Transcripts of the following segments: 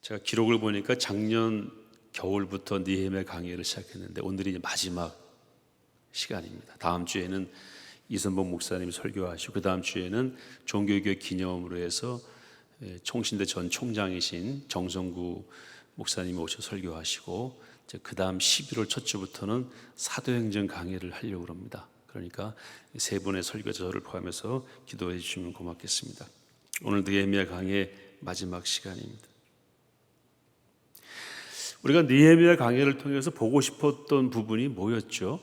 제가 기록을 보니까 작년 겨울부터 느헤미야 강의를 시작했는데 오늘이 이제 마지막 시간입니다. 다음 주에는 이선봉 목사님이 설교하시고 그 다음 주에는 종교개혁 기념으로 해서 총신대 전 총장이신 정성구 목사님이 오셔서 설교하시고 그 다음 11월 첫 주부터는 사도행전 강의를 하려고 합니다. 그러니까 세 분의 설교자 저를 포함해서 기도해 주시면 고맙겠습니다. 오늘 느헤미야 강의의 마지막 시간입니다. 우리가 느헤미야 강의를 통해서 보고 싶었던 부분이 뭐였죠?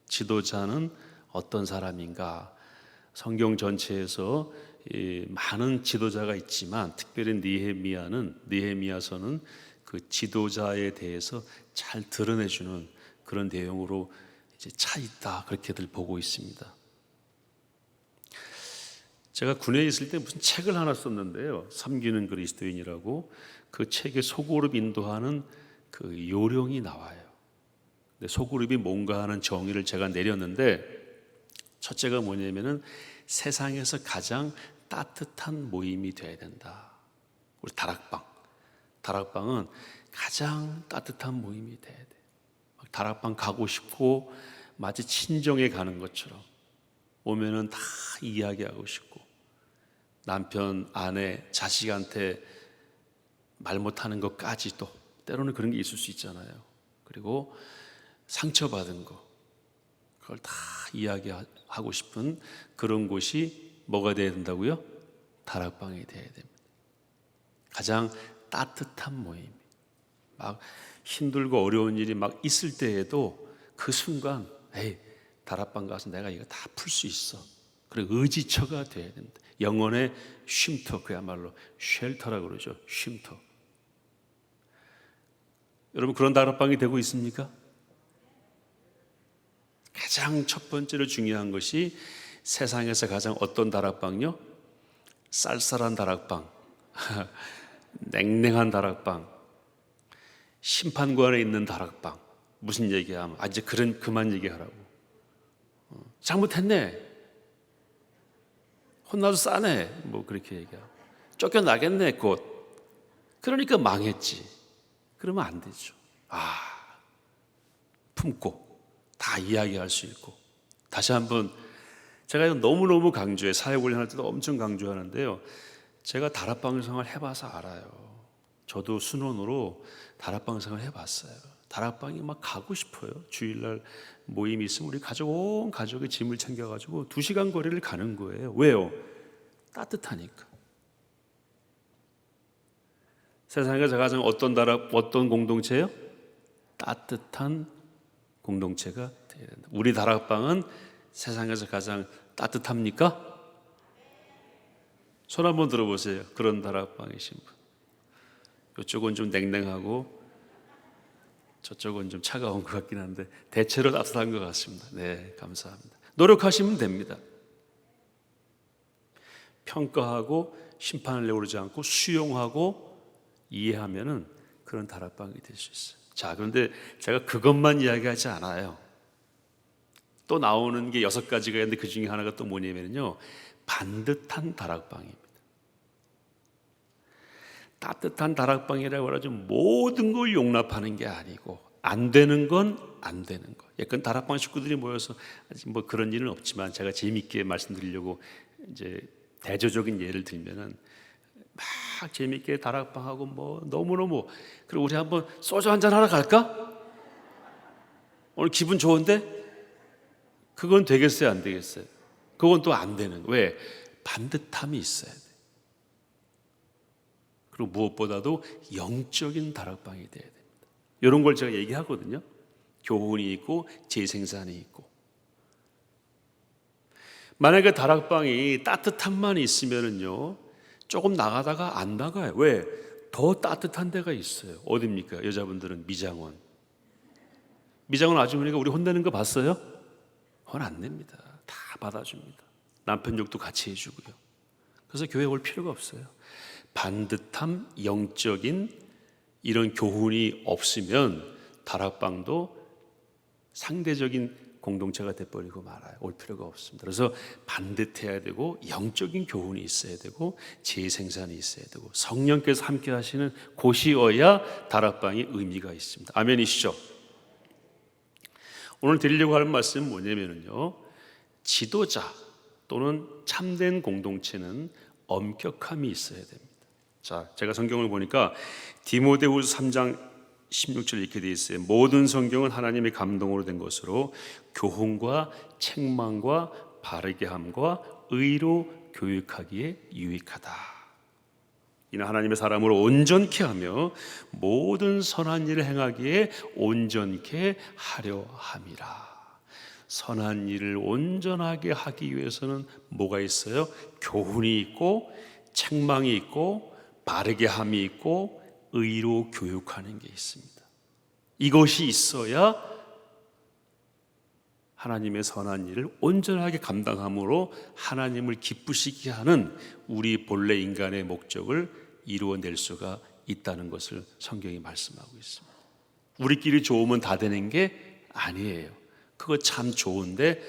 지도자는 어떤 사람인가? 성경 전체에서 많은 지도자가 있지만 특별히 느헤미야서는 그 지도자에 대해서 잘 드러내주는 그런 내용으로 이제 차 있다 그렇게들 보고 있습니다. 제가 군에 있을 때 무슨 책을 하나 썼는데요, 섬기는 그리스도인이라고. 그 책에 소그룹 인도하는 그 요령이 나와요. 근데 소그룹이 뭔가 하는 정의를 제가 내렸는데 첫째가 뭐냐면은 세상에서 가장 따뜻한 모임이 돼야 된다. 우리 다락방은 가장 따뜻한 모임이 돼야 돼. 다락방 가고 싶고 마치 친정에 가는 것처럼 오면은 다 이야기하고 싶고 남편, 아내, 자식한테 말 못하는 것까지도 때로는 그런 게 있을 수 있잖아요. 그리고 상처받은 거 그걸 다 이야기하고 싶은 그런 곳이 뭐가 돼야 된다고요? 다락방이 돼야 됩니다. 가장 따뜻한 모임. 막 힘들고 어려운 일이 막 있을 때에도 그 순간 다락방 가서 내가 이거 다 풀 수 있어. 그리고 의지처가 돼야 된다. 영혼의 쉼터, 그야말로 쉘터라고 그러죠. 쉼터. 여러분 그런 다락방이 되고 있습니까? 가장 첫 번째로 중요한 것이 세상에서 가장 어떤 다락방요? 쌀쌀한 다락방, 냉랭한 다락방, 심판관에 있는 다락방. 무슨 얘기하면 이제 그만 얘기하라고. 잘못했네, 혼나도 싸네, 뭐 그렇게 얘기하고 쫓겨나겠네 곧. 그러니까 망했지. 그러면 안 되죠. 품고 다 이야기할 수 있고. 다시 한번 제가 너무너무 강조해, 사회훈련 할 때도 엄청 강조하는데요, 제가 다락방 생활 해봐서 알아요. 저도 순원으로 다락방 생활 해봤어요. 다락방이 막 가고 싶어요. 주일날 모임이 있으면 우리 온 가족의 짐을 챙겨가지고 2시간 거리를 가는 거예요. 왜요? 따뜻하니까. 세상에서 가장 어떤 공동체예요? 따뜻한 공동체가 되어야 된다. 우리 다락방은 세상에서 가장 따뜻합니까? 손 한번 들어보세요. 그런 다락방이신 분. 이쪽은 좀 냉랭하고 저쪽은 좀 차가운 것 같긴 한데 대체로 따뜻한 것 같습니다. 네, 감사합니다. 노력하시면 됩니다. 평가하고 심판을 내오르지 않고 수용하고 이해하면은 그런 다락방이 될 수 있어요. 자, 그런데 제가 그것만 이야기하지 않아요. 또 나오는 게 6가지가 있는데 그 중에 하나가 또 뭐냐면요, 반듯한 다락방입니다. 따뜻한 다락방이라고 하죠. 모든 걸 용납하는 게 아니고 안 되는 건 안 되는 거. 예컨 다락방 식구들이 모여서 아직 뭐 그런 일은 없지만 제가 재미있게 말씀드리려고 이제 대조적인 예를 들면은 막 재미있게 다락방하고 뭐 너무너무, 그리고 우리 한번 소주 한잔 하러 갈까? 오늘 기분 좋은데? 그건 되겠어요, 안 되겠어요? 그건 또 안 되는. 왜? 반듯함이 있어야 돼. 그리고 무엇보다도 영적인 다락방이 돼야 됩니다. 이런 걸 제가 얘기하거든요. 교훈이 있고 재생산이 있고. 만약에 다락방이 따뜻함만 있으면은요, 조금 나가다가 안 나가요. 왜? 더 따뜻한 데가 있어요. 어디입니까? 여자분들은 미장원 아주머니가 우리 혼내는 거 봤어요? 혼 안 냅니다. 다 받아줍니다. 남편 욕도 같이 해주고요. 그래서 교회 올 필요가 없어요. 반듯함, 영적인 이런 교훈이 없으면 다락방도 상대적인 공동체가 돼버리고 말아요. 올 필요가 없습니다. 그래서 반듯해야 되고 영적인 교훈이 있어야 되고 재생산이 있어야 되고 성령께서 함께 하시는 곳이어야 다락방이 의미가 있습니다. 아멘이시죠? 오늘 드리려고 하는 말씀은 뭐냐면요, 지도자 또는 참된 공동체는 엄격함이 있어야 됩니다. 자, 제가 성경을 보니까 디모데후서 3장 16절 이렇게 되어 있어요. 모든 성경은 하나님의 감동으로 된 것으로 교훈과 책망과 바르게 함과 의로 교육하기에 유익하다. 이는 하나님의 사람으로 온전케 하며 모든 선한 일을 행하기에 온전케 하려 함이라. 선한 일을 온전하게 하기 위해서는 뭐가 있어요? 교훈이 있고 책망이 있고 바르게 함이 있고 의로 교육하는 게 있습니다. 이것이 있어야 하나님의 선한 일을 온전하게 감당함으로 하나님을 기쁘시게 하는 우리 본래 인간의 목적을 이루어낼 수가 있다는 것을 성경이 말씀하고 있습니다. 우리끼리 좋으면 다 되는 게 아니에요. 그거 참 좋은데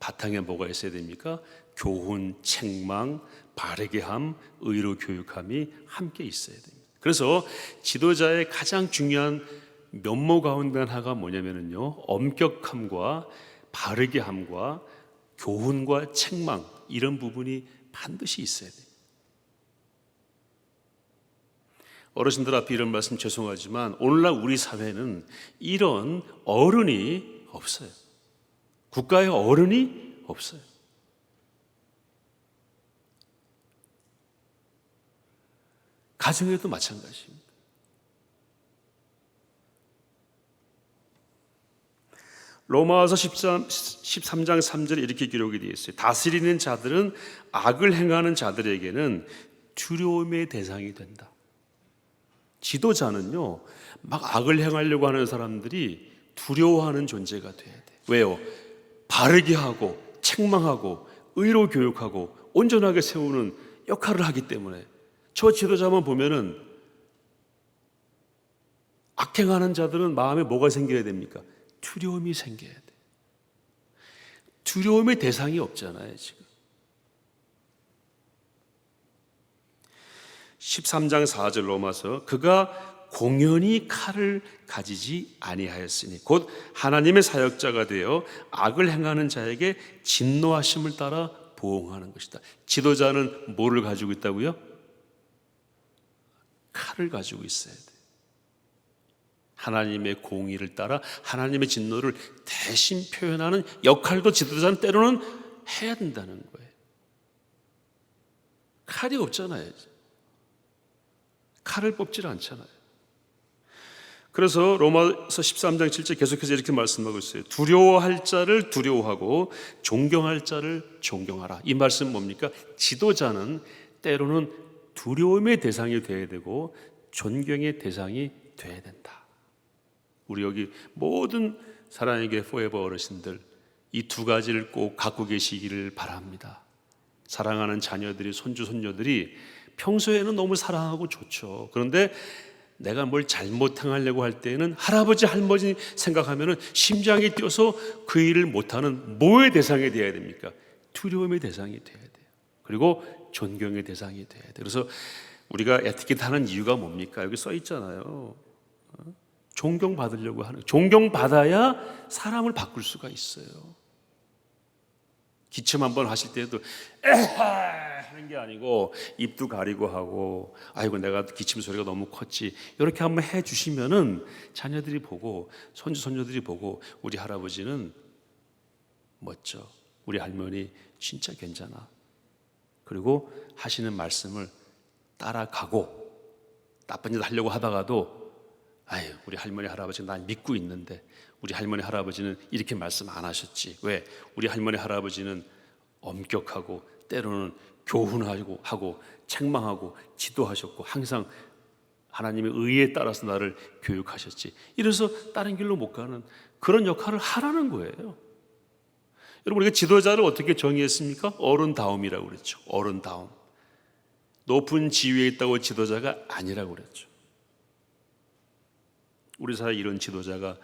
바탕에 뭐가 있어야 됩니까? 교훈, 책망, 바르게 함, 의로 교육함이 함께 있어야 됩니다. 그래서 지도자의 가장 중요한 면모 가운데 하나가 뭐냐면요, 엄격함과 바르게 함과 교훈과 책망, 이런 부분이 반드시 있어야 돼요. 어르신들 앞에 이런 말씀 죄송하지만 오늘날 우리 사회는 이런 어른이 없어요. 국가의 어른이 없어요. 가정에도 마찬가지입니다. 로마서 13장 3절에 이렇게 기록이 되어 있어요. 다스리는 자들은 악을 행하는 자들에게는 두려움의 대상이 된다. 지도자는요, 막 악을 행하려고 하는 사람들이 두려워하는 존재가 돼야 돼. 왜요? 바르게 하고 책망하고 의로 교육하고 온전하게 세우는 역할을 하기 때문에. 저 지도자만 보면은 악행하는 자들은 마음에 뭐가 생겨야 됩니까? 두려움이 생겨야 돼. 두려움의 대상이 없잖아요, 지금. 13장 4절 로마서, 그가 공연히 칼을 가지지 아니하였으니 곧 하나님의 사역자가 되어 악을 행하는 자에게 진노하심을 따라 보응하는 것이다. 지도자는 뭐를 가지고 있다고요? 칼을 가지고 있어야 돼. 하나님의 공의를 따라 하나님의 진노를 대신 표현하는 역할도 지도자는 때로는 해야 된다는 거예요. 칼이 없잖아요. 칼을 뽑질 않잖아요. 그래서 로마서 13장 7절 계속해서 이렇게 말씀하고 있어요. 두려워할 자를 두려워하고 존경할 자를 존경하라. 이 말씀은 뭡니까? 지도자는 때로는 두려움의 대상이 되어야 되고 존경의 대상이 되어야 된다. 우리 여기 모든 사랑의 교회 포에버 어르신들, 이 두 가지를 꼭 갖고 계시기를 바랍니다. 사랑하는 자녀들이, 손주, 손녀들이 평소에는 너무 사랑하고 좋죠. 그런데 내가 뭘 잘못 행하려고 할 때는 할아버지, 할머니 생각하면 심장이 뛰어서 그 일을 못하는 뭐의 대상이 되어야 됩니까? 두려움의 대상이 되어야 돼요. 그리고 존경의 대상이 되어야 돼요. 그래서 우리가 에티켓 하는 이유가 뭡니까? 여기 써 있잖아요. 존경받으려고 하는, 존경받아야 사람을 바꿀 수가 있어요. 기침 한번 하실 때도 에하 하는 게 아니고 입도 가리고 하고, 아이고 내가 기침 소리가 너무 컸지, 이렇게 한번 해 주시면은 자녀들이 보고 손주 손녀들이 보고 우리 할아버지는 멋져, 우리 할머니 진짜 괜찮아, 그리고 하시는 말씀을 따라가고, 나쁜 짓 하려고 하다가도 아유 우리 할머니 할아버지 날 믿고 있는데 우리 할머니 할아버지는 이렇게 말씀 안 하셨지, 왜? 우리 할머니 할아버지는 엄격하고 때로는 교훈하고 책망하고 지도하셨고 항상 하나님의 의에 따라서 나를 교육하셨지, 이래서 다른 길로 못 가는 그런 역할을 하라는 거예요. 여러분, 우리가 지도자를 어떻게 정의했습니까? 어른다움이라고 그랬죠. 어른다움. 높은 지위에 있다고 지도자가 아니라고 그랬죠. 우리 사회에 이런 지도자가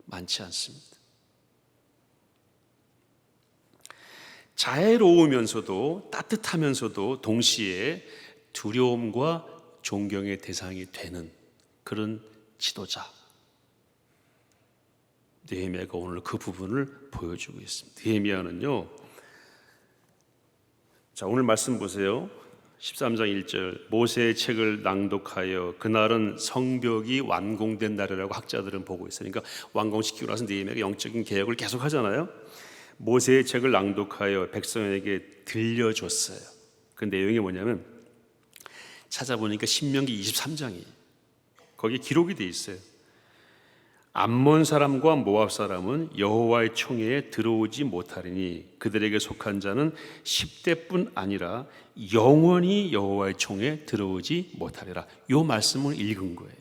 많지 않습니다. 자애로우면서도 따뜻하면서도 동시에 두려움과 존경의 대상이 되는 그런 지도자. 느헤미야가 오늘 그 부분을 보여주고 있습니다. 느헤미야는요, 자, 오늘 말씀 보세요. 13장 1절, 모세의 책을 낭독하여 그날은 성벽이 완공된 날이라고 학자들은 보고 있어요. 그러니까 완공시키고 나서 느헤미야가 영적인 개혁을 계속 하잖아요. 모세의 책을 낭독하여 백성에게 들려줬어요. 그 내용이 뭐냐면, 찾아보니까 신명기 23장이 거기에 기록이 돼 있어요. 암몬 사람과 모압 사람은 여호와의 총회에 들어오지 못하리니 그들에게 속한 자는 10대뿐 아니라 영원히 여호와의 총회에 들어오지 못하리라. 이 말씀을 읽은 거예요.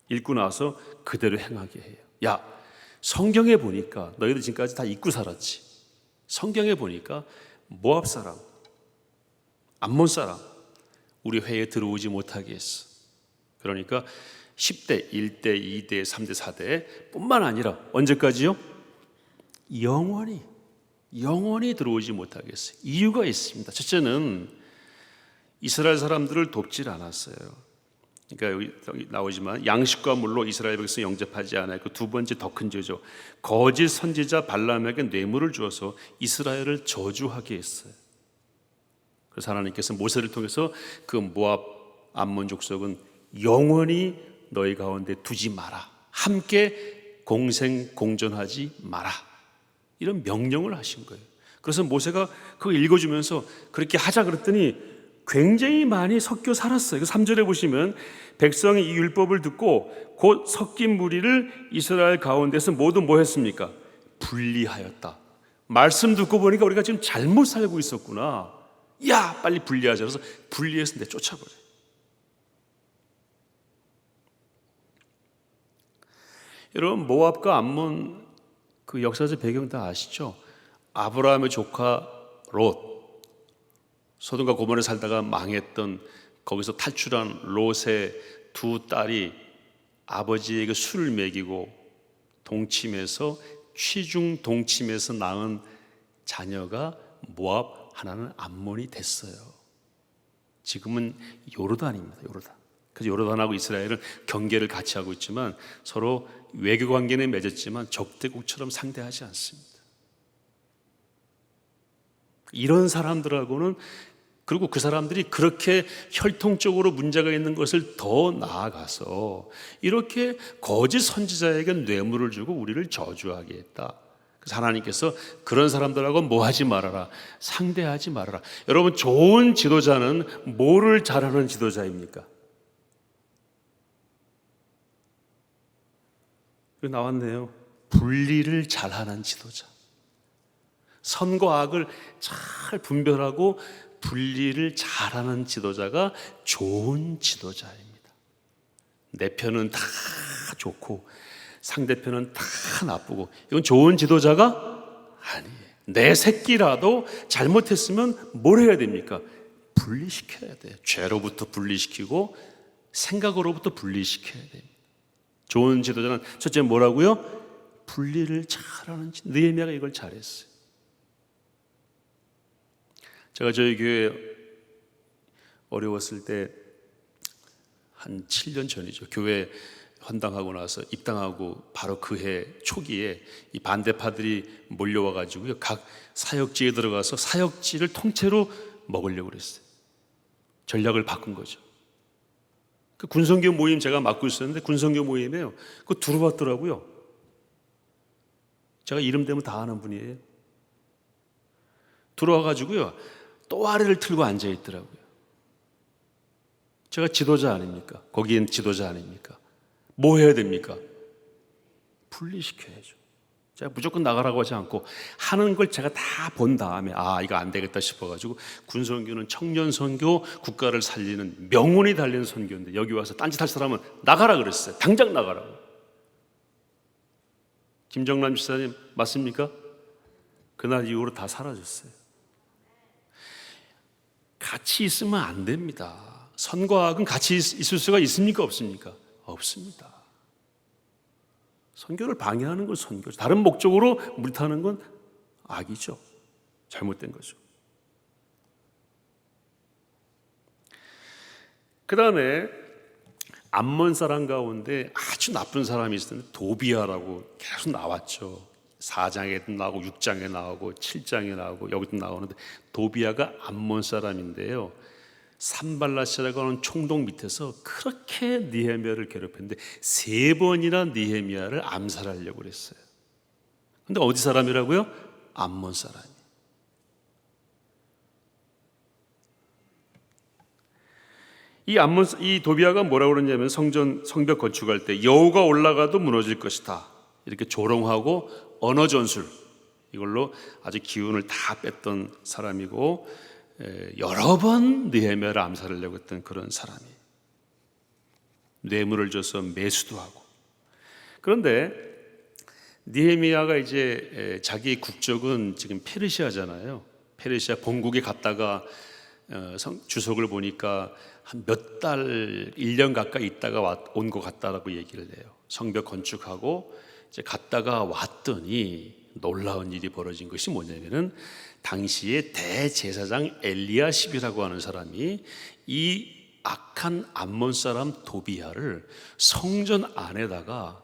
읽고 나서 그대로 행하게 해요. 야, 성경에 보니까 너희들 지금까지 다 잊고 살았지. 성경에 보니까 모압 사람, 암몬 사람 우리 회에 들어오지 못하게 했어. 그러니까 10대, 1대, 2대, 3대, 4대 뿐만 아니라 언제까지요? 영원히 들어오지 못하게 했어요. 이유가 있습니다. 첫째는 이스라엘 사람들을 돕질 않았어요. 그러니까 여기 나오지만 양식과 물로 이스라엘 백성 영접하지 않았고, 두 번째 더 큰 죄죠. 거짓 선지자 발람에게 뇌물을 주어서 이스라엘을 저주하게 했어요. 그래서 하나님께서 모세를 통해서 그 모압 암몬 족속은 영원히 너희 가운데 두지 마라. 함께 공생 공존하지 마라. 이런 명령을 하신 거예요. 그래서 모세가 그거 읽어주면서 그렇게 하자 그랬더니 굉장히 많이 섞여 살았어요. 3절에 보시면 백성이 이 율법을 듣고 곧 섞인 무리를 이스라엘 가운데서 모두 뭐 했습니까? 분리하였다. 말씀 듣고 보니까 우리가 지금 잘못 살고 있었구나. 야, 빨리 분리하자. 그래서 분리해서 내쫓아버려요. 여러분, 모압과 암몬 그 역사적 배경 다 아시죠? 아브라함의 조카 롯, 소돔과 고모라에 살다가 망했던, 거기서 탈출한 롯의 두 딸이 아버지에게 술을 먹이고 동침해서 취중 동침해서 낳은 자녀가 모압, 하나는 암몬이 됐어요. 지금은 요르단입니다. 요르단. 그래서 요르단하고 이스라엘은 경계를 같이 하고 있지만 서로 외교 관계는 맺었지만 적대국처럼 상대하지 않습니다. 이런 사람들하고는, 그리고 그 사람들이 그렇게 혈통적으로 문제가 있는 것을 더 나아가서 이렇게 거짓 선지자에게 뇌물을 주고 우리를 저주하게 했다. 그래서 하나님께서 그런 사람들하고 뭐 하지 말아라, 상대하지 말아라. 여러분, 좋은 지도자는 뭐를 잘하는 지도자입니까? 나왔네요. 분리를 잘하는 지도자. 선과 악을 잘 분별하고 분리를 잘하는 지도자가 좋은 지도자입니다. 내 편은 다 좋고 상대편은 다 나쁘고, 이건 좋은 지도자가 아니에요. 내 새끼라도 잘못했으면 뭘 해야 됩니까? 분리시켜야 돼요. 죄로부터 분리시키고 생각으로부터 분리시켜야 됩니다. 좋은 지도자는 첫째 뭐라고요? 분리를 잘하는 지도자. 느헤미야가 이걸 잘했어요. 제가 저희 교회 어려웠을 때 한 7년 전이죠. 교회 헌당하고 나서 입당하고 바로 그 해 초기에 이 반대파들이 몰려와 가지고요, 각 사역지에 들어가서 사역지를 통째로 먹으려고 그랬어요. 전략을 바꾼 거죠. 그 군성교 모임 제가 맡고 있었는데, 군성교 모임에요, 그거 들어왔더라고요. 제가 이름 대면 다 아는 분이에요. 들어와가지고요, 또아래를 틀고 앉아 있더라고요. 제가 지도자 아닙니까? 거기엔 지도자 아닙니까? 뭐 해야 됩니까? 분리시켜야죠. 제가 무조건 나가라고 하지 않고 하는 걸 제가 다 본 다음에 이거 안 되겠다 싶어가지고, 군선교는 청년 선교, 국가를 살리는 명운이 달린 선교인데 여기 와서 딴짓할 사람은 나가라 그랬어요. 당장 나가라고. 김정남 집사님 맞습니까? 그날 이후로 다 사라졌어요. 같이 있으면 안 됩니다. 선과 악은 같이 있을 수가 있습니까? 없습니까? 없습니다. 선교를 방해하는 건 선교죠. 다른 목적으로 물타는 건 악이죠. 잘못된 거죠. 그 다음에 암몬 사람 가운데 아주 나쁜 사람이 있었는데 도비아라고 계속 나왔죠. 4장에도 나오고 6장에 나오고 7장에 나오고 여기도 나오는데, 도비아가 암몬 사람인데요, 산발라시라고 하는 총독 밑에서 그렇게 느헤미야를 괴롭혔는데 3번이나 느헤미야를 암살하려고 그랬어요. 근데 어디 사람이라고요? 암몬 사람. 이 도비아가 뭐라고 그러냐면, 성벽 건축할 때 여우가 올라가도 무너질 것이다, 이렇게 조롱하고 언어 전술, 이걸로 아주 기운을 다 뺐던 사람이고, 여러 번 느헤미야를 암살하려고 했던 그런 사람이, 뇌물을 줘서 매수도 하고. 그런데 느헤미야가 이제 자기 국적은 지금 페르시아잖아요. 페르시아 본국에 갔다가 주석을 보니까 한 몇 달, 1년 가까이 있다가 온 것 같다라고 얘기를 해요. 성벽 건축하고 이제 갔다가 왔더니 놀라운 일이 벌어진 것이 뭐냐면은, 당시에 대제사장 엘리야십이라고 하는 사람이 이 악한 암몬 사람 도비아를 성전 안에다가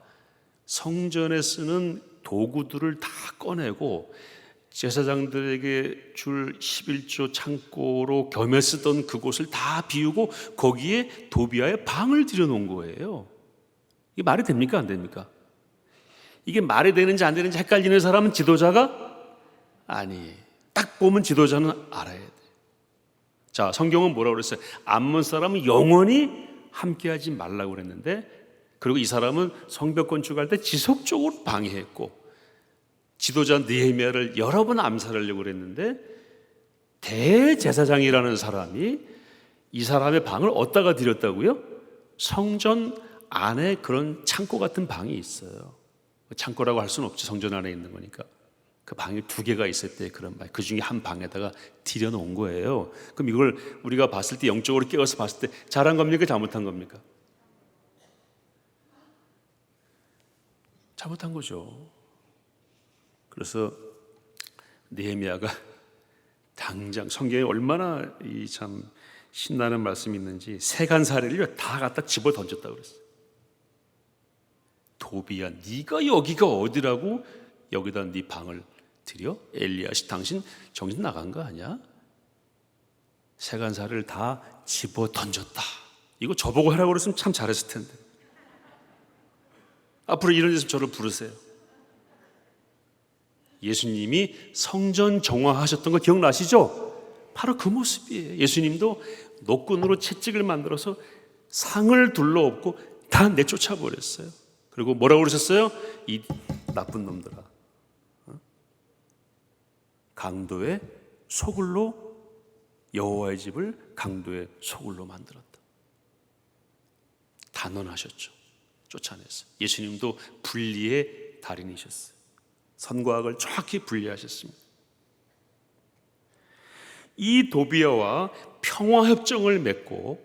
성전에 쓰는 도구들을 다 꺼내고 제사장들에게 줄 11조 창고로 겸해 쓰던 그곳을 다 비우고 거기에 도비아의 방을 들여놓은 거예요. 이게 말이 됩니까? 안 됩니까? 이게 말이 되는지 안 되는지 헷갈리는 사람은 지도자가 아니에요. 딱 보면 지도자는 알아야 돼. 자, 성경은 뭐라고 그랬어요? 암몬 사람은 영원히 함께하지 말라고 그랬는데, 그리고 이 사람은 성벽 건축할 때 지속적으로 방해했고, 지도자 느헤미야를 여러 번 암살하려고 그랬는데, 대제사장이라는 사람이 이 사람의 방을 어디다가 들였다고요? 성전 안에 그런 창고 같은 방이 있어요. 창고라고 할 수는 없지, 성전 안에 있는 거니까. 그 방이 2개가 있을 때 그런 방, 그 중에 한 방에다가 들여놓은 거예요. 그럼 이걸 우리가 봤을 때, 영적으로 깨어서 봤을 때 잘한 겁니까? 잘못한 겁니까? 잘못한 거죠. 그래서 느헤미야가 당장, 성경에 얼마나 이 참 신나는 말씀이 있는지, 세간사례를 다 갖다 집어 던졌다고 그랬어요. 도비야, 네가 여기가 어디라고 여기다 네 방을 들여? 엘리야시, 당신 정신 나간 거 아니야? 세간사례를 다 집어 던졌다. 이거 저보고 하라고 그랬으면 참 잘했을 텐데. 앞으로 이런 데서 저를 부르세요. 예수님이 성전 정화하셨던 거 기억나시죠? 바로 그 모습이에요. 예수님도 노끈으로 채찍을 만들어서 상을 둘러엎고 다 내쫓아 버렸어요. 그리고 뭐라고 그러셨어요? 이 나쁜 놈들아, 강도의 소굴로, 여호와의 집을 강도의 소굴로 만들었다. 단언하셨죠. 쫓아냈어요. 예수님도 분리의 달인이셨어요. 선과 악을 정확히 분리하셨습니다. 이 도비아와 평화협정을 맺고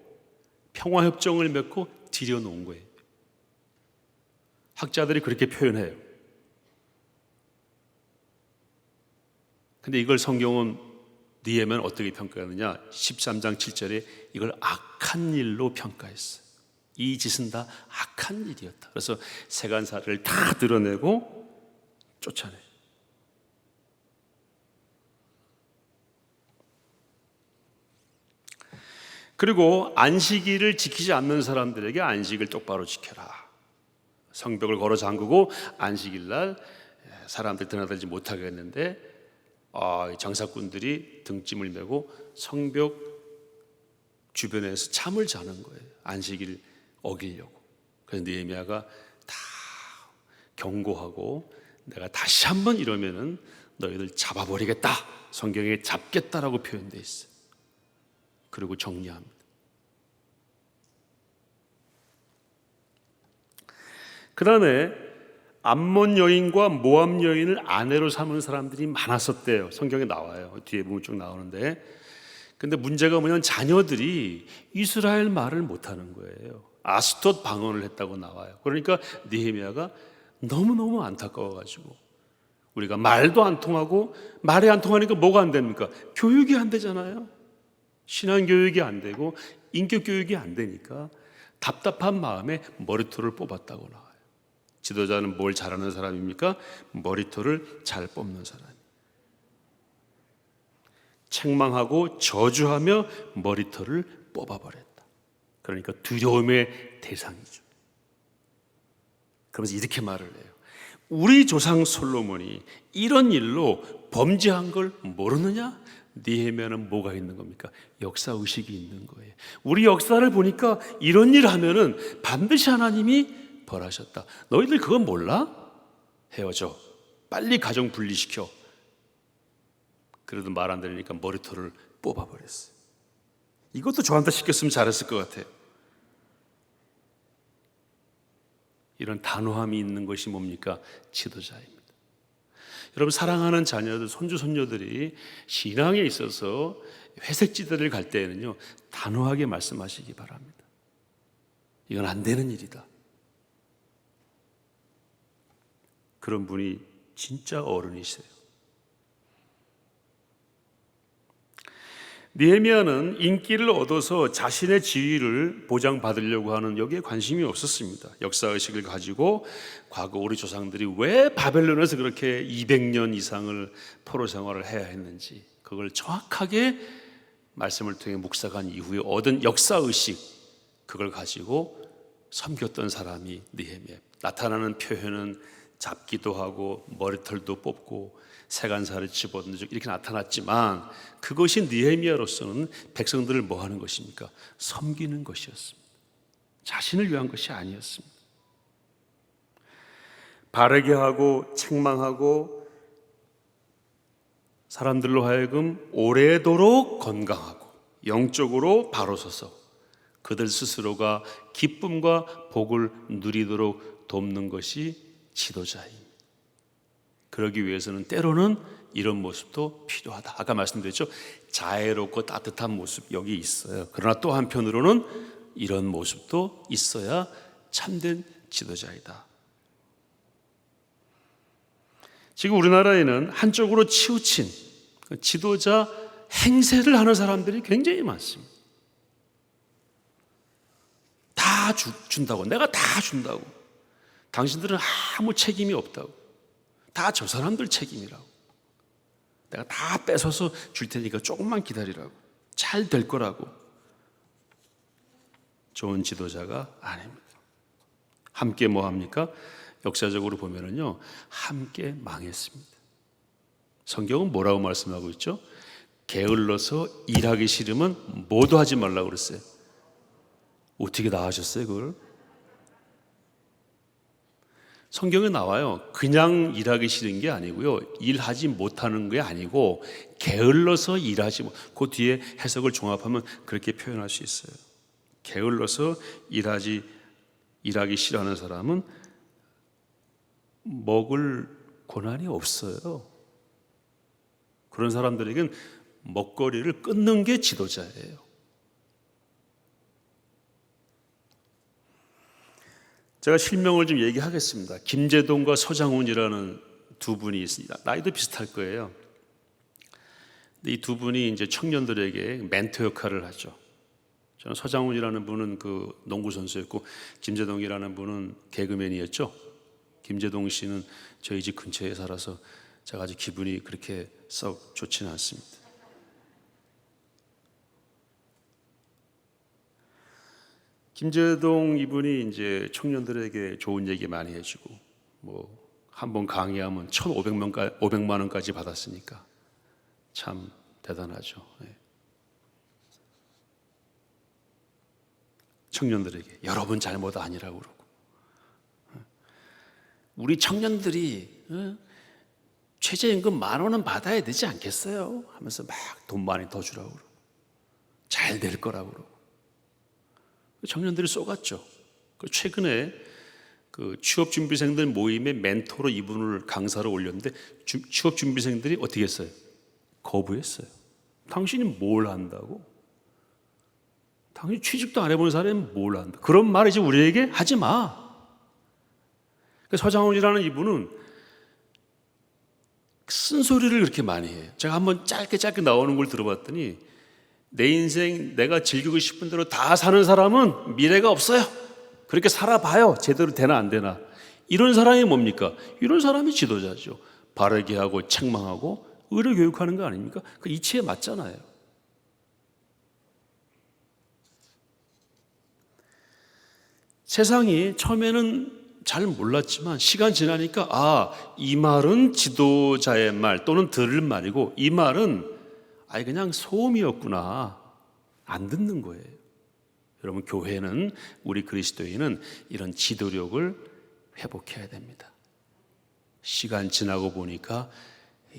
들여놓은 거예요. 학자들이 그렇게 표현해요. 근데 이걸 성경은 느헤미야는 어떻게 평가하느냐? 13장 7절에 이걸 악한 일로 평가했어요. 이 짓은 다 악한 일이었다. 그래서 세간사를 다 드러내고 쫓아내요. 그리고 안식일을 지키지 않는 사람들에게 안식을 똑바로 지켜라. 성벽을 걸어 잠그고 안식일날 사람들 드나들지 못하게 했는데, 장사꾼들이 등짐을 메고 성벽 주변에서 잠을 자는 거예요. 안식일 어기려고. 그래서 느헤미야가 다 경고하고, 내가 다시 한번 이러면은 너희들 잡아버리겠다, 성경에 잡겠다라고 표현되어 있어요. 그리고 정리합니다. 그 다음에 암몬 여인과 모압 여인을 아내로 삼은 사람들이 많았었대요. 성경에 나와요. 뒤에 보면 쭉 나오는데, 근데 문제가 뭐냐면 자녀들이 이스라엘 말을 못하는 거예요. 아스돗 방언을 했다고 나와요. 그러니까 느헤미야가 너무너무 안타까워가지고, 우리가 말도 안 통하고 말이 안 통하니까 뭐가 안 됩니까? 교육이 안 되잖아요. 신앙 교육이 안 되고 인격 교육이 안 되니까 답답한 마음에 머리털을 뽑았다고 나와요. 지도자는 뭘 잘하는 사람입니까? 머리털을 잘 뽑는 사람. 책망하고 저주하며 머리털을 뽑아버렸다. 그러니까 두려움의 대상이죠. 그러면서 이렇게 말을 해요. 우리 조상 솔로몬이 이런 일로 범죄한 걸 모르느냐? 느헤미야는 뭐가 있는 겁니까? 역사의식이 있는 거예요. 우리 역사를 보니까 이런 일 하면은 반드시 하나님이 벌하셨다. 너희들 그건 몰라? 헤어져. 빨리 가정 분리시켜. 그래도 말 안 들으니까 머리털을 뽑아버렸어요. 이것도 저한테 시켰으면 잘했을 것 같아요. 이런 단호함이 있는 것이 뭡니까? 지도자입니다. 여러분, 사랑하는 자녀들, 손주, 손녀들이 신앙에 있어서 회색지대를 갈 때에는요, 단호하게 말씀하시기 바랍니다. 이건 안 되는 일이다. 그런 분이 진짜 어른이세요. 느헤미야는 인기를 얻어서 자신의 지위를 보장받으려고 하는 여기에 관심이 없었습니다. 역사의식을 가지고 과거 우리 조상들이 왜 바벨론에서 그렇게 200년 이상을 포로 생활을 해야 했는지 그걸 정확하게 말씀을 통해 묵상한 이후에 얻은 역사의식, 그걸 가지고 섬겼던 사람이 느헤미야. 나타나는 표현은 잡기도 하고 머리털도 뽑고 세간살을 집어넣는 이렇게 나타났지만 그것이 느헤미야로서는 백성들을 뭐 하는 것입니까? 섬기는 것이었습니다. 자신을 위한 것이 아니었습니다. 바르게 하고 책망하고 사람들로 하여금 오래도록 건강하고 영적으로 바로 서서 그들 스스로가 기쁨과 복을 누리도록 돕는 것이 지도자입니다. 그러기 위해서는 때로는 이런 모습도 필요하다. 아까 말씀드렸죠. 자애롭고 따뜻한 모습 여기 있어요. 그러나 또 한편으로는 이런 모습도 있어야 참된 지도자이다. 지금 우리나라에는 한쪽으로 치우친 지도자 행세를 하는 사람들이 굉장히 많습니다. 다 준다고, 내가 다 준다고, 당신들은 아무 책임이 없다고, 다 저 사람들 책임이라고, 내가 다 뺏어서 줄 테니까 조금만 기다리라고, 잘 될 거라고. 좋은 지도자가 아닙니다. 함께 뭐 합니까? 역사적으로 보면은요, 함께 망했습니다. 성경은 뭐라고 말씀하고 있죠? 게을러서 일하기 싫으면 뭐도 하지 말라고 그랬어요. 어떻게 다 하셨어요, 그걸? 성경에 나와요. 그냥 일하기 싫은 게 아니고요, 일하지 못하는 게 아니고 게을러서 일하지 못. 그 뒤에 해석을 종합하면 그렇게 표현할 수 있어요. 게을러서 일하기 싫어하는 사람은 먹을 권한이 없어요. 그런 사람들에겐 먹거리를 끊는 게 지도자예요. 제가 실명을 좀 얘기하겠습니다. 김재동과 서장훈이라는 두 분이 있습니다. 나이도 비슷할 거예요. 근데 이 두 분이 이제 청년들에게 멘토 역할을 하죠. 저는 서장훈이라는 분은 그 농구 선수였고, 김재동이라는 분은 개그맨이었죠. 김재동 씨는 저희 집 근처에 살아서 제가 아주 기분이 그렇게 썩 좋지는 않습니다. 김재동 이분이 이제 청년들에게 좋은 얘기 많이 해주고, 뭐 한 번 강의하면 1,500만 원까지 받았으니까 참 대단하죠. 청년들에게 여러분 잘못 아니라고 그러고, 우리 청년들이 최저임금 10,000원은 받아야 되지 않겠어요? 하면서 막 돈 많이 더 주라고 그러고, 잘 될 거라고 그러고. 청년들이 쏘갔죠. 최근에 그 취업준비생들 모임의 멘토로 이분을 강사로 올렸는데 취업준비생들이 어떻게 했어요? 거부했어요. 당신이 뭘 한다고? 당신이 취직도 안 해본 사람이 뭘 한다? 그런 말 이제 우리에게 하지 마. 서장훈이라는 이분은 쓴소리를 그렇게 많이 해요. 제가 한번 짧게 나오는 걸 들어봤더니 내 인생 내가 즐기고 싶은 대로 다 사는 사람은 미래가 없어요. 그렇게 살아봐요. 제대로 되나 안 되나. 이런 사람이 뭡니까? 이런 사람이 지도자죠. 바르게 하고 책망하고 의를 교육하는 거 아닙니까? 그 이치에 맞잖아요. 세상이 처음에는 잘 몰랐지만 시간 지나니까 이 말은 지도자의 말 또는 들을 말이고 이 말은 그냥 소음이었구나. 안 듣는 거예요. 여러분, 교회는, 우리 그리스도인은 이런 지도력을 회복해야 됩니다. 시간 지나고 보니까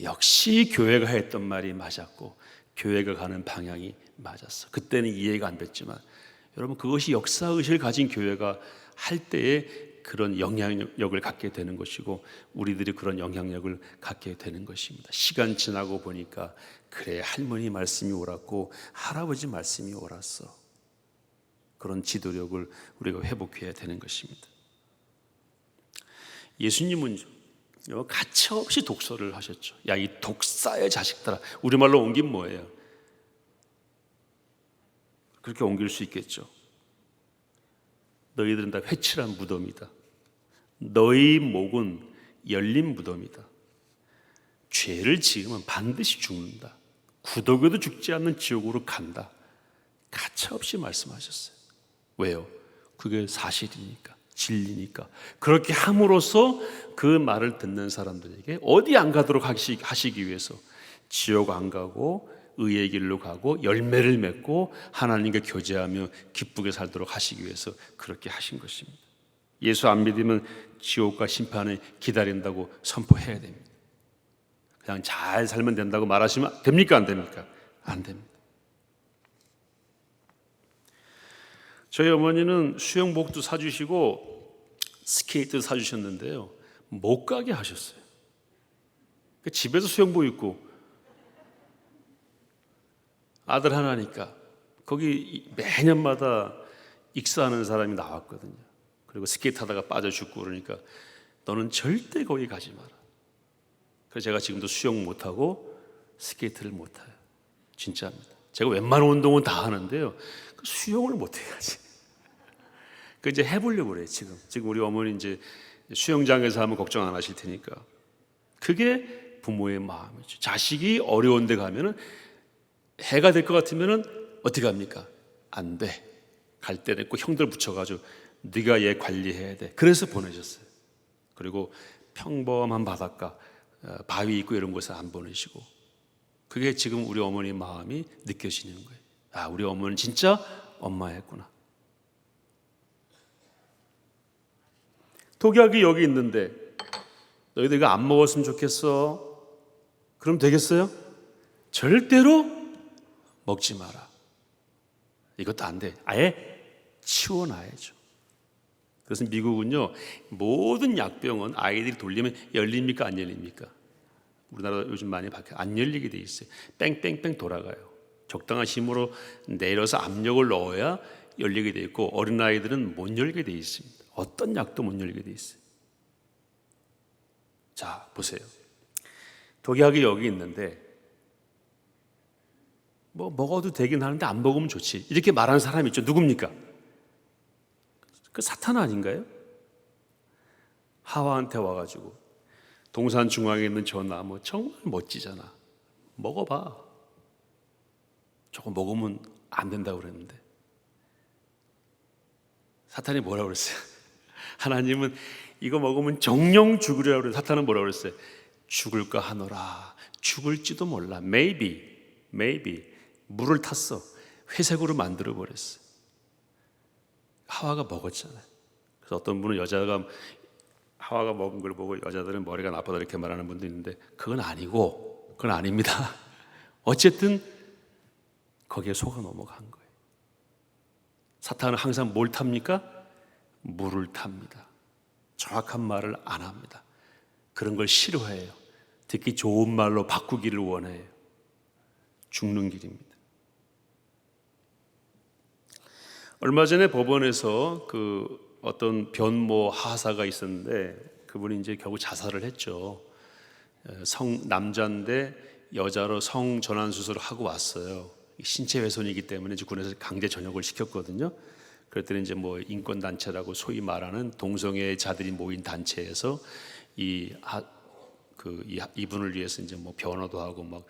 역시 교회가 했던 말이 맞았고 교회가 가는 방향이 맞았어. 그때는 이해가 안 됐지만 여러분, 그것이 역사의식을 가진 교회가 할 때에 그런 영향력을 갖게 되는 것이고 우리들이 그런 영향력을 갖게 되는 것입니다. 시간 지나고 보니까 그래, 할머니 말씀이 옳았고 할아버지 말씀이 옳았어. 그런 지도력을 우리가 회복해야 되는 것입니다. 예수님은 가차없이 독서를 하셨죠. 야, 이 독사의 자식들아. 우리말로 옮긴 뭐예요? 그렇게 옮길 수 있겠죠. 너희들은 다 회칠한 무덤이다. 너희 목은 열린 무덤이다. 죄를 지으면 반드시 죽는다. 구더기도 죽지 않는 지옥으로 간다. 가차없이 말씀하셨어요. 왜요? 그게 사실이니까, 진리니까. 그렇게 함으로써 그 말을 듣는 사람들에게 어디 안 가도록 하시기 위해서 지옥 안 가고 의의 길로 가고 열매를 맺고 하나님과 교제하며 기쁘게 살도록 하시기 위해서 그렇게 하신 것입니다. 예수 안 믿으면 지옥과 심판을 기다린다고 선포해야 됩니다. 그냥 잘 살면 된다고 말하시면 됩니까? 안 됩니까? 안 됩니다. 저희 어머니는 수영복도 사주시고 스케이트도 사주셨는데요, 못 가게 하셨어요. 집에서 수영복 입고 아들 하나니까 거기 매년마다 익사하는 사람이 나왔거든요. 그리고 스케이트 하다가 빠져 죽고 그러니까 너는 절대 거기 가지 마라. 그래서 제가 지금도 수영 못하고 스케이트를 못해요. 진짜입니다. 제가 웬만한 운동은 다 하는데요, 수영을 못해야지. 그 이제 해보려고 그래요. 지금 우리 어머니 이제 수영장에서 하면 걱정 안 하실 테니까. 그게 부모의 마음이죠. 자식이 어려운 데 가면은 해가 될 것 같으면은 어떻게 합니까? 안 돼. 갈 때 됐고 형들 붙여가지고 네가 얘 관리해야 돼. 그래서 보내셨어요. 그리고 평범한 바닷가, 바위 있고 이런 곳에 안 보내시고. 그게 지금 우리 어머니 마음이 느껴지는 거예요. 아, 우리 어머니는 진짜 엄마였구나. 독약이 여기 있는데 너희들 이거 안 먹었으면 좋겠어. 그럼 되겠어요? 절대로 먹지 마라. 이것도 안 돼. 아예 치워놔야죠. 그래서 미국은요, 모든 약병은 아이들이 돌리면 열립니까? 안 열립니까? 우리나라 요즘 많이 바뀌어요. 안 열리게 돼 있어요. 뺑뺑뺑 돌아가요. 적당한 힘으로 내려서 압력을 넣어야 열리게 돼 있고 어린아이들은 못 열게 돼 있습니다. 어떤 약도 못 열게 돼 있어요. 자, 보세요. 독약이 여기 있는데 뭐 먹어도 되긴 하는데 안 먹으면 좋지, 이렇게 말하는 사람이 있죠. 누굽니까? 그 사탄 아닌가요? 하와한테 와가지고 동산 중앙에 있는 저 나무 정말 멋지잖아, 먹어봐. 저거 먹으면 안 된다고 그랬는데 사탄이 뭐라고 그랬어요? 하나님은 이거 먹으면 정령 죽으리라고 그랬어요. 사탄은 뭐라고 그랬어요? 죽을까 하노라. 죽을지도 몰라. Maybe. 물을 탔어. 회색으로 만들어 버렸어. 하와가 먹었잖아요. 그래서 어떤 분은 여자가 하와가 먹은 걸 보고 여자들은 머리가 나쁘다 이렇게 말하는 분도 있는데 그건 아니고, 그건 아닙니다. 어쨌든 거기에 속아 넘어간 거예요. 사탄은 항상 뭘 탑니까? 물을 탑니다. 정확한 말을 안 합니다. 그런 걸 싫어해요. 특히 좋은 말로 바꾸기를 원해요. 죽는 길입니다. 얼마 전에 법원에서 어떤 변모 하사가 있었는데 그분이 이제 결국 자살을 했죠. 남자인데 여자로 성 전환 수술을 하고 왔어요. 신체 훼손이기 때문에 이제 군에서 강제 전역을 시켰거든요. 그랬더니 이제 뭐 인권 단체라고 소위 말하는 동성애자들이 모인 단체에서 이분을 위해서 이제 뭐 변호도 하고 막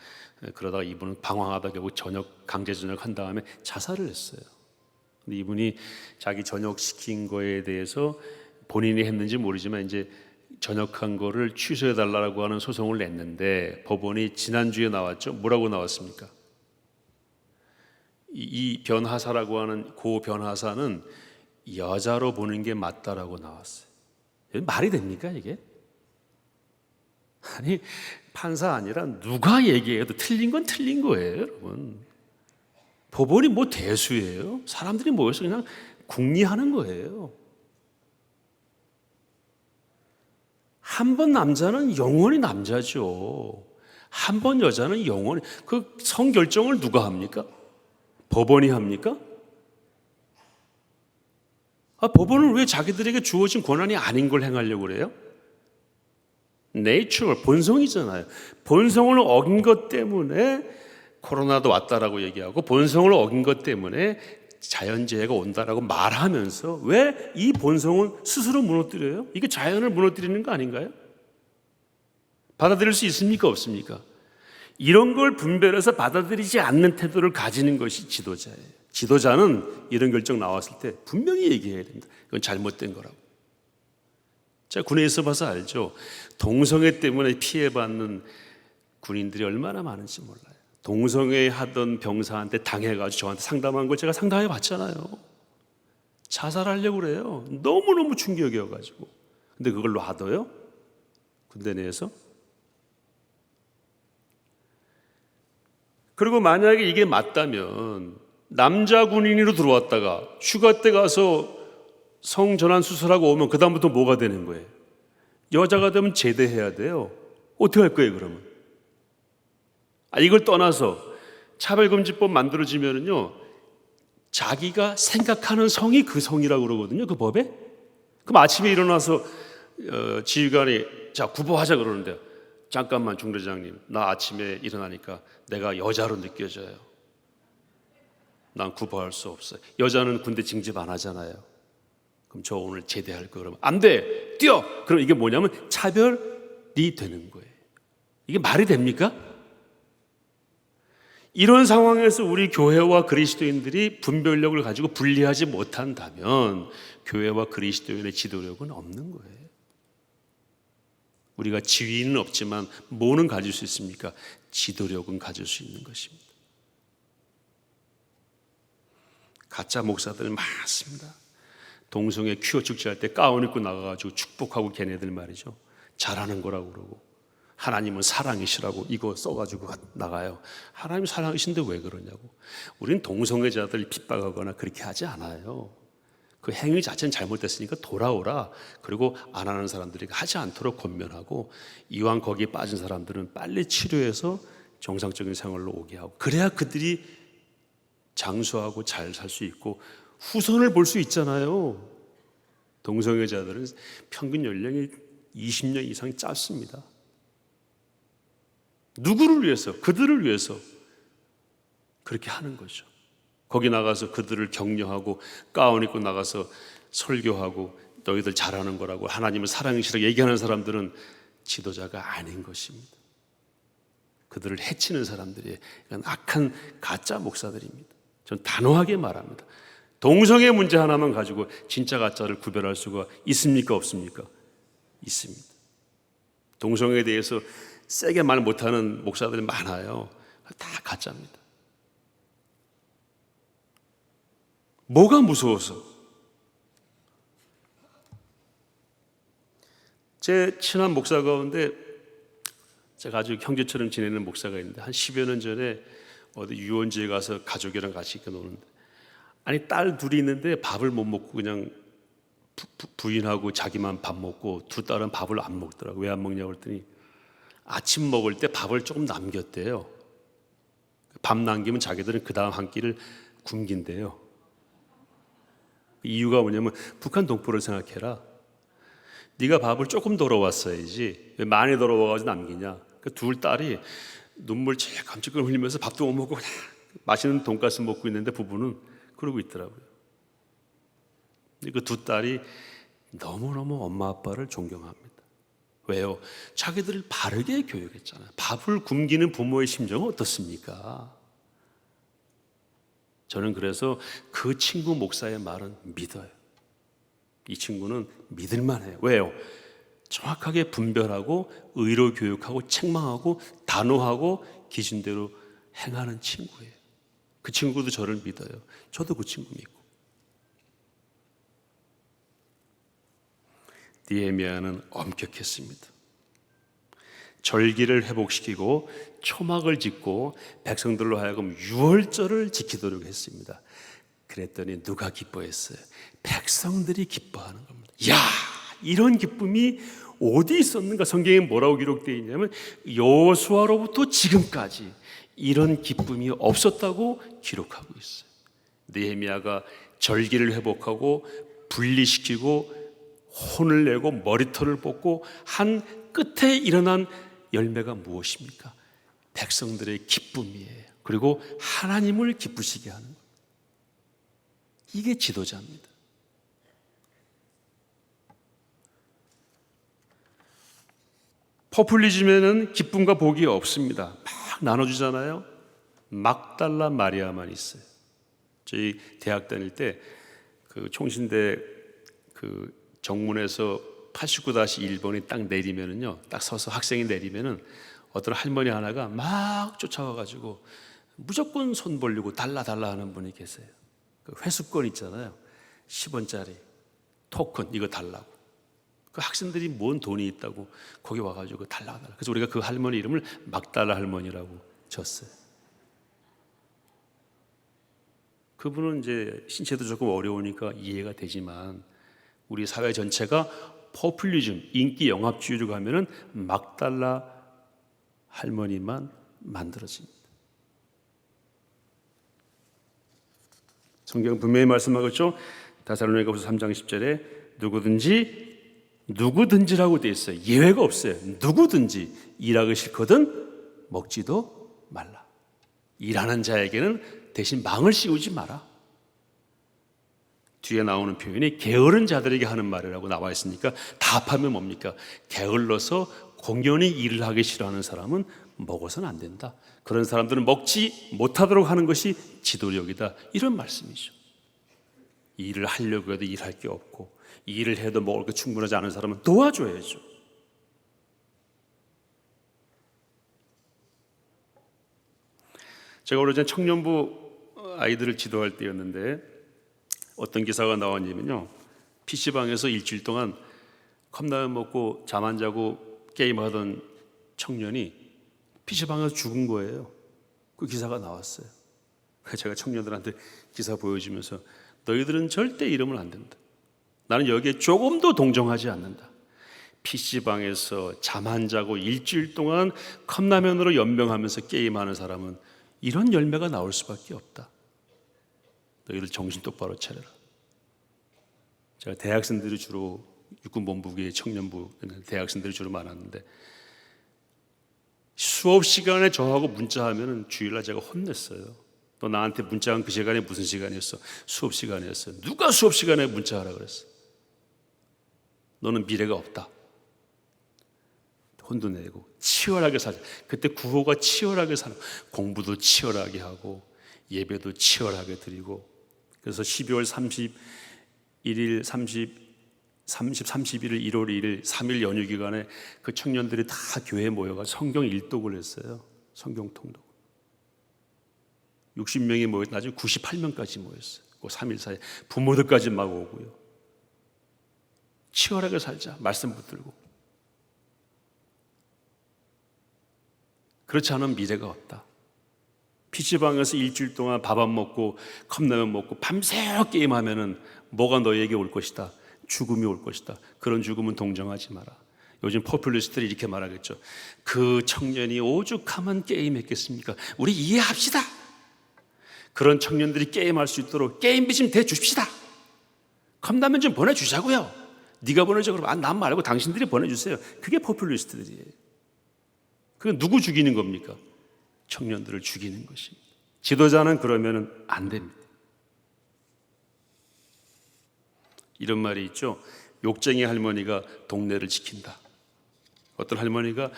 그러다가 이분은 방황하다 결국 강제 전역한 다음에 자살을 했어요. 근데 이분이 자기 전역시킨 거에 대해서 본인이 했는지 모르지만 이제 전역한 거를 취소해 달라고 하는 소송을 냈는데 법원이 지난주에 나왔죠. 뭐라고 나왔습니까? 이 변하사라고 하는 고 변하사는 여자로 보는 게 맞다라고 나왔어요. 말이 됩니까 이게? 아니 판사 아니라 누가 얘기해도 틀린 건 틀린 거예요, 여러분. 법원이 뭐 대수예요? 사람들이 모여서 그냥 궁리하는 거예요. 한 번 남자는 영원히 남자죠. 한 번 여자는 영원히. 그 성결정을 누가 합니까? 법원이 합니까? 법원은 왜 자기들에게 주어진 권한이 아닌 걸 행하려고 그래요? 내추럴, 본성이잖아요. 본성을 어긴 것 때문에 코로나도 왔다라고 얘기하고 본성을 어긴 것 때문에 자연재해가 온다라고 말하면서 왜 이 본성은 스스로 무너뜨려요? 이게 자연을 무너뜨리는 거 아닌가요? 받아들일 수 있습니까? 없습니까? 이런 걸 분별해서 받아들이지 않는 태도를 가지는 것이 지도자예요. 지도자는 이런 결정 나왔을 때 분명히 얘기해야 된다. 이건 잘못된 거라고. 제가 군에 있어 봐서 알죠. 동성애 때문에 피해받는 군인들이 얼마나 많은지 몰라요. 동성애 하던 병사한테 당해가지고 저한테 상담한 걸 제가 상담해 봤잖아요. 자살하려고 그래요. 너무너무 충격이어가지고. 근데 그걸 놔둬요? 군대 내에서? 그리고 만약에 이게 맞다면 남자 군인으로 들어왔다가 휴가 때 가서 성전환 수술하고 오면 그 다음부터 뭐가 되는 거예요? 여자가 되면 제대해야 돼요. 어떻게 할 거예요 그러면? 이걸 떠나서 차별금지법 만들어지면은요 자기가 생각하는 성이 그 성이라고 그러거든요. 그 법에. 그럼 아침에 일어나서 지휘관이 자 구보하자 그러는데 잠깐만 중대장님, 나 아침에 일어나니까 내가 여자로 느껴져요. 난 구보할 수 없어요. 여자는 군대 징집 안 하잖아요. 그럼 저 오늘 제대할 거 그러면 안 돼, 뛰어. 그럼 이게 뭐냐면 차별이 되는 거예요. 이게 말이 됩니까? 이런 상황에서 우리 교회와 그리스도인들이 분별력을 가지고 분리하지 못한다면 교회와 그리스도인의 지도력은 없는 거예요. 우리가 지위는 없지만 뭐는 가질 수 있습니까? 지도력은 가질 수 있는 것입니다. 가짜 목사들 많습니다. 동성애 퀴어 축제할 때 가운 입고 나가가지고 축복하고 걔네들 말이죠. 잘하는 거라고 그러고 하나님은 사랑이시라고 이거 써가지고 나가요. 하나님 사랑이신데 왜 그러냐고. 우리는 동성애자들 핍박하거나 그렇게 하지 않아요. 그 행위 자체는 잘못됐으니까 돌아오라. 그리고 안 하는 사람들에게 하지 않도록 권면하고 이왕 거기에 빠진 사람들은 빨리 치료해서 정상적인 생활로 오게 하고 그래야 그들이 장수하고 잘 살 수 있고 후손을 볼 수 있잖아요. 동성애자들은 평균 연령이 20년 이상이 짧습니다. 누구를 위해서? 그들을 위해서 그렇게 하는 거죠. 거기 나가서 그들을 격려하고 가운 입고 나가서 설교하고 너희들 잘하는 거라고 하나님을 사랑이시라고 얘기하는 사람들은 지도자가 아닌 것입니다. 그들을 해치는 사람들이 악한 가짜 목사들입니다. 전 단호하게 말합니다. 동성애 문제 하나만 가지고 진짜 가짜를 구별할 수가 있습니까? 없습니까? 있습니다. 동성애에 대해서 세게 말 못하는 목사들이 많아요. 다 가짜입니다. 뭐가 무서워서? 제 친한 목사 가운데 제가 아주 형제처럼 지내는 목사가 있는데 한 10여 년 전에 어디 유원지에 가서 가족이랑 같이 이렇게 노는데 아니 딸 둘이 있는데 밥을 못 먹고 그냥 부인하고 자기만 밥 먹고 두 딸은 밥을 안 먹더라고요. 왜 안 먹냐고 그랬더니 아침 먹을 때 밥을 조금 남겼대요. 밥 남기면 자기들은 그 다음 한 끼를 굶긴대요. 이유가 뭐냐면 북한 동포를 생각해라. 네가 밥을 조금 덜어왔어야지 왜 많이 덜어와가지고 남기냐. 그 둘 딸이 눈물 제일 깜찍을 흘리면서 밥도 못 먹고 그냥 맛있는 돈가스 먹고 있는데 부부는 그러고 있더라고요. 그 두 딸이 너무너무 엄마 아빠를 존경합니다. 왜요? 자기들을 바르게 교육했잖아요. 밥을 굶기는 부모의 심정은 어떻습니까? 저는 그래서 그 친구 목사의 말은 믿어요. 이 친구는 믿을만 해요. 왜요? 정확하게 분별하고 의로 교육하고 책망하고 단호하고 기준대로 행하는 친구예요. 그 친구도 저를 믿어요. 저도 그 친구 믿고. 느헤미야는 엄격했습니다. 절기를 회복시키고 초막을 짓고 백성들로 하여금 유월절을 지키도록 했습니다. 그랬더니 누가 기뻐했어요? 백성들이 기뻐하는 겁니다. 야, 이런 기쁨이 어디 있었는가? 성경에 뭐라고 기록되어 있냐면 여호수아로부터 지금까지 이런 기쁨이 없었다고 기록하고 있어요. 느헤미야가 절기를 회복하고 분리시키고 혼을 내고 머리털을 뽑고 한 끝에 일어난 열매가 무엇입니까? 백성들의 기쁨이에요. 그리고 하나님을 기쁘시게 하는 것. 이게 지도자입니다. 포퓰리즘에는 기쁨과 복이 없습니다. 막 나눠주잖아요. 막달라 마리아만 있어요. 저희 대학 다닐 때 그 총신대 그 정문에서 89-1번이 딱 내리면은요, 딱 서서 학생이 내리면은 어떤 할머니 하나가 막 쫓아와가지고 무조건 손 벌리고 달라 하는 분이 계세요. 그 회수권 있잖아요. 10원짜리 토큰 이거 달라고. 그 학생들이 뭔 돈이 있다고 거기 와가지고 달라. 그래서 우리가 그 할머니 이름을 막달라 할머니라고 졌어요. 그분은 이제 신체도 조금 어려우니까 이해가 되지만 우리 사회 전체가 포퓰리즘, 인기 영합주의로 가면은 막달라 할머니만 만들어집니다. 성경 분명히 말씀하겠죠. 데살로니가후서 3장 10절에 누구든지라고 되어 있어요. 예외가 없어요. 누구든지 일하기 싫거든 먹지도 말라. 일하는 자에게는 대신 망을 씌우지 마라. 뒤에 나오는 표현이 게으른 자들에게 하는 말이라고 나와 있으니까 답하면 뭡니까? 게을러서 공연히 일을 하기 싫어하는 사람은 먹어서는 안 된다. 그런 사람들은 먹지 못하도록 하는 것이 지도력이다. 이런 말씀이죠. 일을 하려고 해도 일할 게 없고 일을 해도 먹을 게 충분하지 않은 사람은 도와줘야죠. 제가 오래전 청년부 아이들을 지도할 때였는데 어떤 기사가 나왔냐면요, PC방에서 일주일 동안 컵라면 먹고 잠 안 자고 게임하던 청년이 PC방에서 죽은 거예요. 그 기사가 나왔어요. 제가 청년들한테 기사 보여주면서 너희들은 절대 이러면 안 된다. 나는 여기에 조금도 동정하지 않는다. PC방에서 잠 안 자고 일주일 동안 컵라면으로 연명하면서 게임하는 사람은 이런 열매가 나올 수밖에 없다. 너희들 정신 똑바로 차려라. 제가 대학생들이 주로 육군본부의 청년부 대학생들이 주로 많았는데 수업 시간에 저하고 문자하면 주일날 제가 혼냈어요. 너 나한테 문자한 그 시간에 무슨 시간이었어? 수업 시간이었어. 누가 수업 시간에 문자하라 그랬어? 너는 미래가 없다. 혼도 내고 치열하게 살자. 그때 구호가 치열하게 사는, 공부도 치열하게 하고 예배도 치열하게 드리고. 그래서 12월 31일, 31일, 1월 2일 3일 연휴 기간에 그 청년들이 다 교회에 모여가 성경 일독을 했어요. 성경 통독. 60명이 모였, 나중에 98명까지 모였어요. 그 3일 사이에 부모들까지 막 오고요. 치열하게 살자. 말씀 붙들고. 그렇지 않으면 미래가 없다. PC방에서 일주일 동안 밥 안 먹고 컵라면 먹고 밤새워 게임하면은 뭐가 너에게 올 것이다. 죽음이 올 것이다. 그런 죽음은 동정하지 마라. 요즘 포퓰리스트들이 이렇게 말하겠죠. 그 청년이 오죽하면 게임했겠습니까? 우리 이해합시다. 그런 청년들이 게임할 수 있도록 게임 빚 좀 대주십시다. 컵라면 좀 보내주자고요. 네가 보내줘. 그러면 난 말고 당신들이 보내주세요. 그게 포퓰리스트들이에요. 그건 누구 죽이는 겁니까? 청년들을 죽이는 것입니다. 지도자는 그러면 안 됩니다. 이런 말이 있죠. 욕쟁이 할머니가 동네를 지킨다. 어떤 할머니가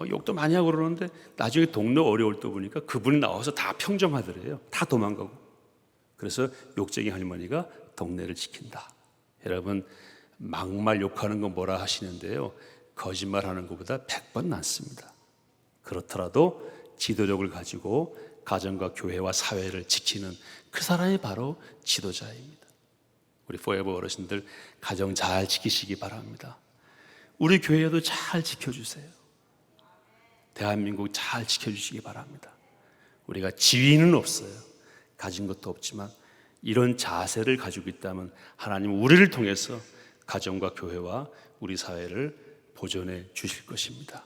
욕도 많이 하고 그러는데 나중에 동네 어려울 때 보니까 그분이 나와서 다 평정하더래요. 다 도망가고. 그래서 욕쟁이 할머니가 동네를 지킨다. 여러분, 막말 욕하는 건 뭐라 하시는데요, 거짓말하는 것보다 100번 낫습니다. 그렇더라도 지도력을 가지고 가정과 교회와 사회를 지키는 그 사람이 바로 지도자입니다. 우리 포에버 어르신들 가정 잘 지키시기 바랍니다. 우리 교회도 잘 지켜주세요. 대한민국 잘 지켜주시기 바랍니다. 우리가 지위는 없어요. 가진 것도 없지만 이런 자세를 가지고 있다면 하나님 우리를 통해서 가정과 교회와 우리 사회를 보존해 주실 것입니다.